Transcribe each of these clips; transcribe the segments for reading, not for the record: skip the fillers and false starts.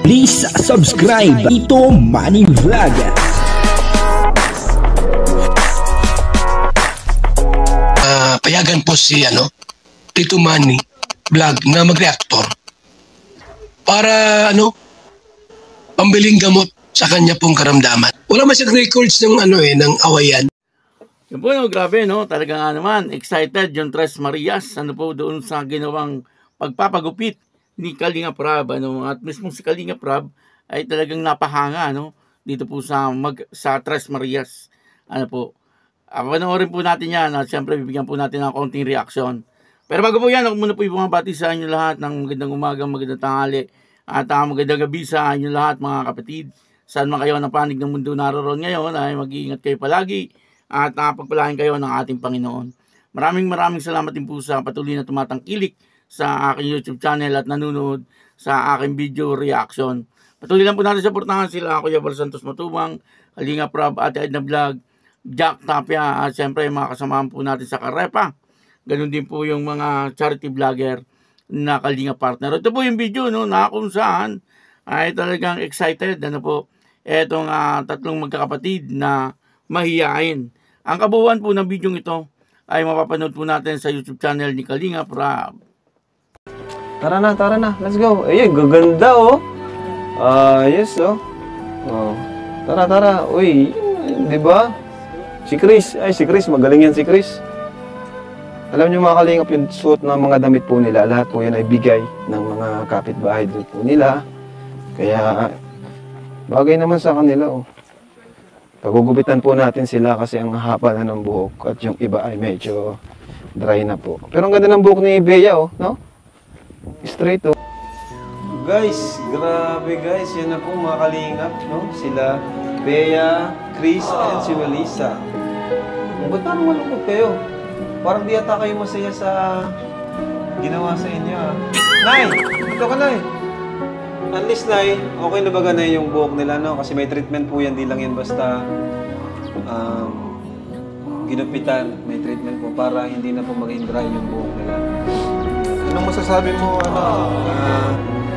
Please subscribe Ito Money Vlog. Payagan po si Tito Manny Vlog na mag-reactor para pambiling gamot sa kanya pong karamdaman. Wala man siyang records ng ng awayan. Yun po, grabe, talaga nga naman, excited yung Tres Marias, doon sa ginawang pagpapagupit ni Kalinga Prab, at mismo si Kalinga Prab ay talagang napahanga, dito po sa Tres Marias, panoorin po natin yan, at syempre bibigyan po natin ng konting reaksyon. Pero bago po yan, ako muna po bumabati sa inyo lahat ng magandang umaga, magandang tanghali, at magandang gabi sa inyo lahat mga kapatid. Saan man kayo ng panig ng mundo naroon ngayon, ay mag-iingat kayo palagi, at pagpalain kayo ng ating Panginoon. Maraming salamat din po sa patuloy na tumatangkilik sa aking YouTube channel at nanonood sa aking video reaction. Patuloy lang po natin supportahan sila, Kuya Val Santos Matubang, Kalinga Prab, Ate Edna Vlog, Jack Tapia, at siyempre mga kasamahan po natin sa Karepa. Ganun din po yung mga charity vlogger na Kalinga partner. Ito po yung video na kung saan ay talagang excited etong tatlong magkakapatid na mahiyain. Ang kabuuan po ng video ito ay mapapanood po natin sa YouTube channel ni Kalinga Prab. Tara na, let's go. Ayun, gaganda yes Tara. Uy, di ba? Si Chris, magaling yan si Chris. Alam niyo mga kalingap, yung suot ng mga damit po nila, lahat po yan ay bigay ng mga kapitbahay doon po nila. Kaya, bagay naman sa kanila, Pagugupitan po natin sila kasi ang haba na ng buhok at yung iba ay medyo dry na po. Pero ang ganda ng buhok ni Bea, no? Straight, Guys, grabe guys. Yan na po mga kalingap, no? Sila, Bea, Chris, and si Melissa. Ba't parang malungkot kayo? Parang di ata kayo masaya sa ginawa sa inyo, Nay! Ito ka, Nay! At least, Nay, okay na baga na yung buhok nila, no? Kasi may treatment po yan, di lang yan basta ginupitan. May treatment po para hindi na po maging dry yung buhok nila. Anong masasabi mo,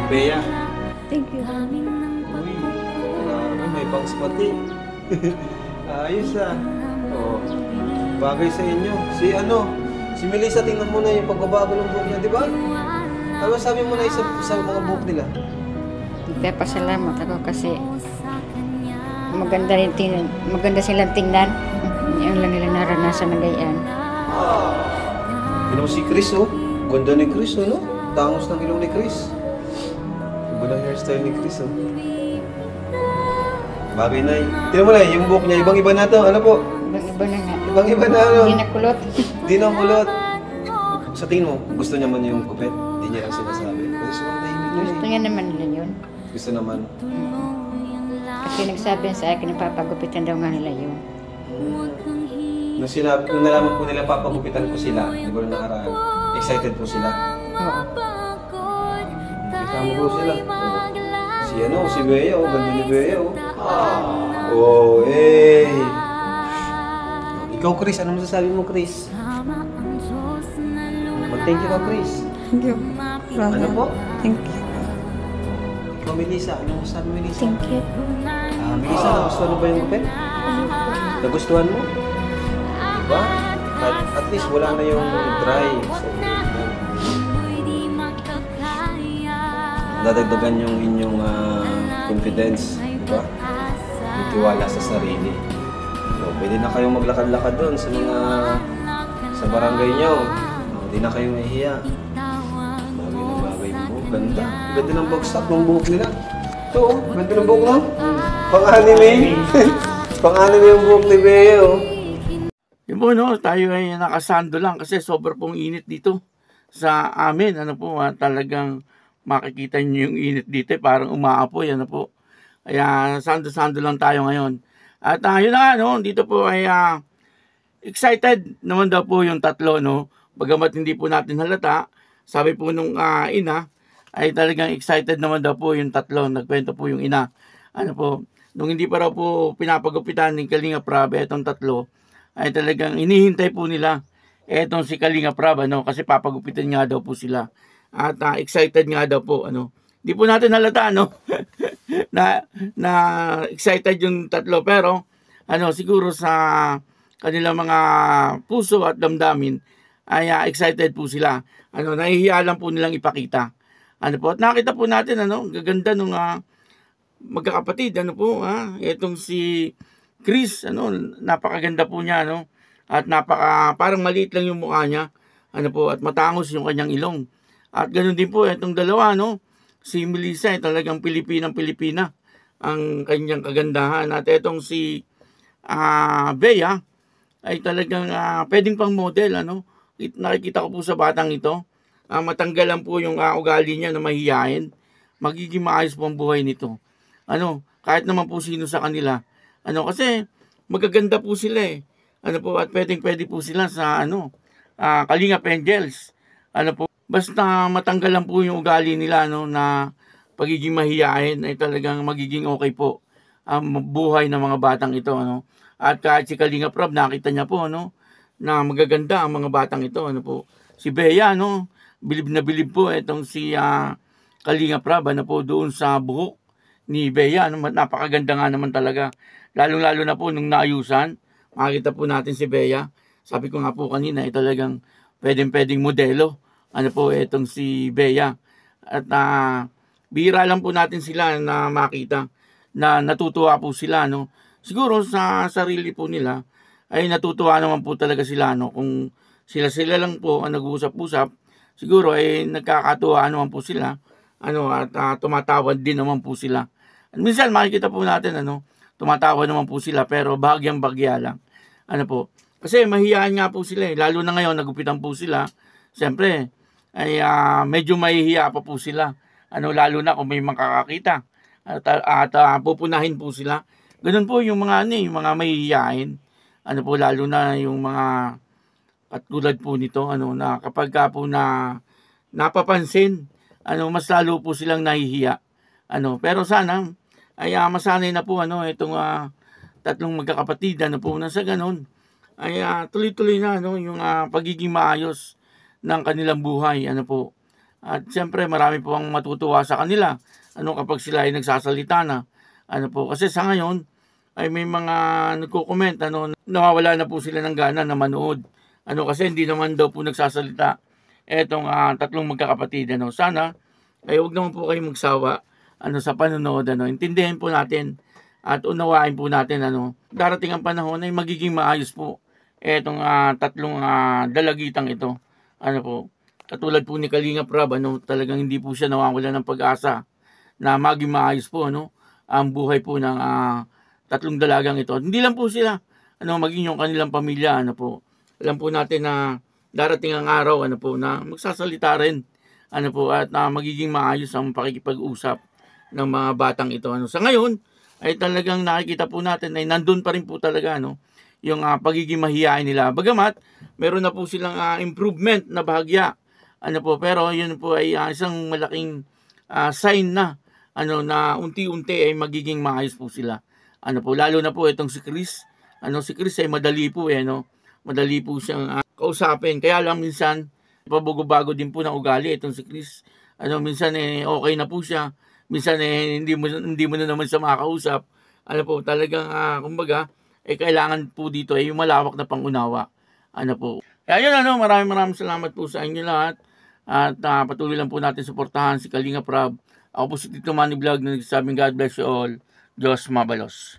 Bea? Thank you. Uy, may bangs pati. Ayos, bagay sa inyo. Si Melissa, tingnan mo na yung pagbabago ng buhok niya, di ba? Ano sabi mo na sa mga buhok nila? Nagpapasalamat ako kasi maganda silang tingnan. Yan lang nila naranasan na gayaan. Tingnan mo si Chris, Ganda ni Chris, no? Tangos ng ilong ni Chris. Iba ng hairstyle ni Chris, Bagay na Tingnan mo na, yung buhok niya, ibang-iba na to. Ano po? Ibang-iba na nga. Ibang-iba na, Hindi na kulot. Hindi na kulot. Sa tingin mo, gusto niya man yung kupet? Hindi niya lang sinasabi. Gusto niya naman nila yun. Gusto naman. Kasi nagsabi sa akin na papagupitan daw nga nila yun. Nung nalaman po nila papagupitan ko sila, di ba nung nakaraan, excited po sila. Oo. Kasama po sila. Si Bea, ganda ni Bea, Ikaw, Chris, ano masasabi mo, Chris? Mag-thank you ka, Chris. Thank you. Ano po? Thank you. Ikaw, Melissa, ano masasabi mo, Melissa? Thank you. Melissa, nagustuhan mo ba yung kapit? Nagustuhan mo? Diba? At least wala na yung dry. So, dadagdagan yung inyong confidence, diba? Yung tiwala sa sarili. So, pwede na kayong maglakad-lakad doon sa barangay nyo. Hindi na kayo mahihiya. Bagay na bagay mo. Ganda. Ganda ng bagsak ng buhok nila. Ito, ganda ng buhok, no? Pang-anime. Pang-anime yung buhok ni Bea, Yun po, tayo ay nakasando lang kasi sobrang pong init dito sa amin. Talagang makikita nyo yung init dito, parang umaapoy, Kaya sando-sando lang tayo ngayon. At yun na dito po ay excited naman daw po yung tatlo, Bagamat hindi po natin halata, sabi po nung ina, ay talagang excited naman daw po yung tatlo. Nagkwento po yung ina. Nung hindi pa raw po pinapagupitan ng Kalinga Prab, etong tatlo, ay talagang inihintay po nila etong si Kalinga Prab, kasi papagupitan nga daw po sila. At excited nga daw po, Di po natin halata, no? na excited yung tatlo, pero siguro sa kanilang mga puso at damdamin ay excited po sila. Nahihiya lang po nilang ipakita. At nakita po natin, gaganda nung magkakapatid, itong si Chris, napakaganda po niya, at parang maliit lang yung mukha niya, at matangos yung kanyang ilong. At ganoon din po itong dalawa, si Melissa ay talagang Pilipinang-Pilipina ang kanyang kagandahan. At itong si Bea ay talagang pwedeng pang model, nakikita ko po sa batang ito. Matanggalan po yung ugali niya na mahihain. Magiging maayos po ang buhay nito. Kahit naman po sino sa kanila. Kasi magaganda po sila eh. At pwedeng-pwede po sila sa Kalingap Angels. Basta matanggalan po yung ugali nila, na pagiging mahihain ay talagang magiging okay po ang buhay ng mga batang ito, At kahit si Kalingap Rob, nakita niya po, na magaganda ang mga batang ito, Si Bea, bilib na bilib po itong si Kalingap Rob, doon sa buhok ni Bea, napakaganda nga naman talaga. Lalo-lalo na po nung naayusan, makikita po natin si Bea. Sabi ko nga po kanina, talagang pwedeng modelo. Itong si Bea. At bihira lang po natin sila na makita na natutuwa po sila, Siguro sa sarili po nila ay natutuwa naman po talaga sila, kung sila lang po ang nag-uusap-usap, siguro ay nagkakatuwa naman po sila, at tumatawad din naman po sila. At minsan makikita po natin, tumatawa naman po sila, pero bahagyang-bagya lang. Kasi mahihiyain nga po sila, lalo na ngayon, nagupitan po sila. Siyempre, ay medyo mahihiya pa po sila. Lalo na kung may makakakita. At pupunahin po sila. Ganun po yung mga yung mga mahihiyain. Lalo na yung mga katulad po nito, na kapag po na napapansin, mas lalo po silang nahihiya. Pero sana ay masanay na po itong tatlong magkakapatid, na sa ganun ay tuloy-tuloy na yung pagiging maayos ng kanilang buhay, At siyempre marami po ang matutuwa sa kanila, kapag sila ay nagsasalita na, kasi sa ngayon ay may mga nagko-comment, nawawala na po sila ng gana na manood, kasi hindi naman daw po nagsasalita etong tatlong magkakapatid, Sana ay huwag naman po kayong magsawa sa panonood, intindihin po natin at unawain po natin, darating ang panahon ay magiging maayos po etong tatlong dalagitang ito, katulad po ni Kalingap Rob, talagang hindi po siya nawawala ng pag-asa na maging maayos po, ang buhay po ng tatlong dalagang ito. Hindi lang po sila, maging yung kanilang pamilya, alam po natin na darating ang araw, na magsasalita rin, at magiging maayos ang pakikipag-usap ng mga batang ito. Sa ngayon, ay talagang nakikita po natin ay nandun pa rin po talaga, yung pagiging mahihain nila. Bagamat, meron na po silang improvement na bahagya, pero yun po ay isang malaking sign na, na unti-unti ay magiging maayos po sila. Lalo na po itong si Chris. Si Chris ay madali po madali po siyang kausapin. Kaya lang minsan, pabago-bago din po ng ugali itong si Chris. Minsan okay na po siya. Minsan hindi mo na naman siya makakausap. Talagang kumbaga, kailangan po dito ay yung malawak na pangunawa. Kaya yun, maraming salamat po sa inyo lahat. At patuloy lang po natin suportahan si Kalingap Rob. Ako po si Tito Manny Vlog na nagsasabing God bless you all. Diyos mabalos.